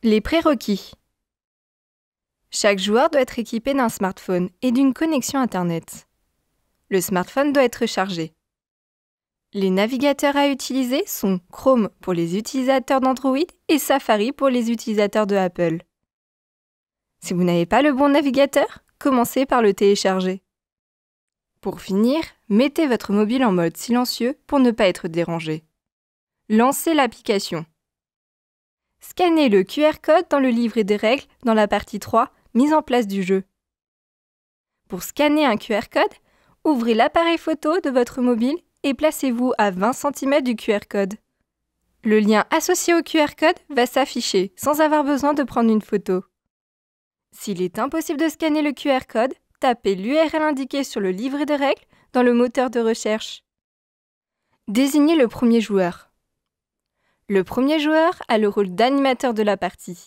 Les prérequis. Chaque joueur doit être équipé d'un smartphone et d'une connexion Internet. Le smartphone doit être chargé. Les navigateurs à utiliser sont Chrome pour les utilisateurs d'Android et Safari pour les utilisateurs de Apple. Si vous n'avez pas le bon navigateur, commencez par le télécharger. Pour finir, mettez votre mobile en mode silencieux pour ne pas être dérangé. Lancez l'application. Scannez le QR code dans le livret des règles dans la partie 3, mise en place du jeu. Pour scanner un QR code, ouvrez l'appareil photo de votre mobile et placez-vous à 20 cm du QR code. Le lien associé au QR code va s'afficher sans avoir besoin de prendre une photo. S'il est impossible de scanner le QR code, tapez l'URL indiquée sur le livret de règles dans le moteur de recherche. Désignez le premier joueur. Le premier joueur a le rôle d'animateur de la partie.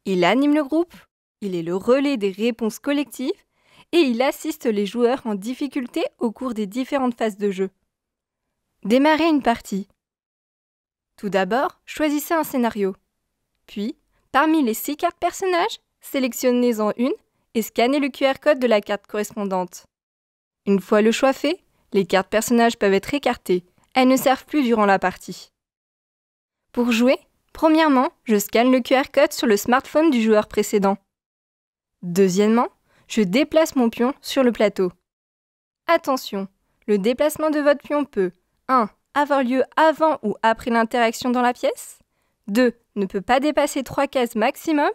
Il anime le groupe, il est le relais des réponses collectives et il assiste les joueurs en difficulté au cours des différentes phases de jeu. Démarrez une partie. Tout d'abord, choisissez un scénario. Puis, parmi les 6 cartes personnages, sélectionnez-en une et scannez le QR code de la carte correspondante. Une fois le choix fait, les cartes personnages peuvent être écartées. Elles ne servent plus durant la partie. Pour jouer, premièrement, je scanne le QR code sur le smartphone du joueur précédent. Deuxièmement, je déplace mon pion sur le plateau. Attention, le déplacement de votre pion peut 1. Avoir lieu avant ou après l'interaction dans la pièce. 2. Ne peut pas dépasser 3 cases maximum.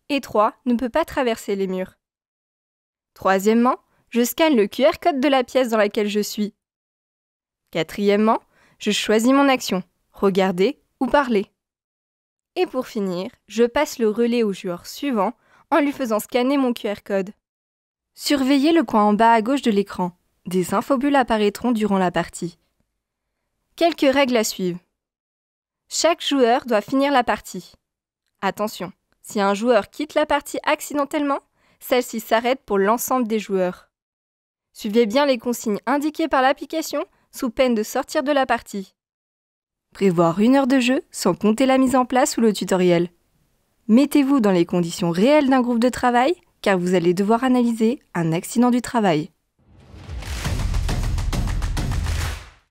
Et 3. Ne peut pas traverser les murs. Troisièmement, je scanne le QR code de la pièce dans laquelle je suis. Quatrièmement, je choisis mon action, regarder ou parler. Et pour finir, je passe le relais au joueur suivant en lui faisant scanner mon QR code. Surveillez le coin en bas à gauche de l'écran. Des infobulles apparaîtront durant la partie. Quelques règles à suivre. Chaque joueur doit finir la partie. Attention, si un joueur quitte la partie accidentellement, celle-ci s'arrête pour l'ensemble des joueurs. Suivez bien les consignes indiquées par l'application sous peine de sortir de la partie. Prévoir 1 heure de jeu sans compter la mise en place ou le tutoriel. Mettez-vous dans les conditions réelles d'un groupe de travail car vous allez devoir analyser un accident du travail.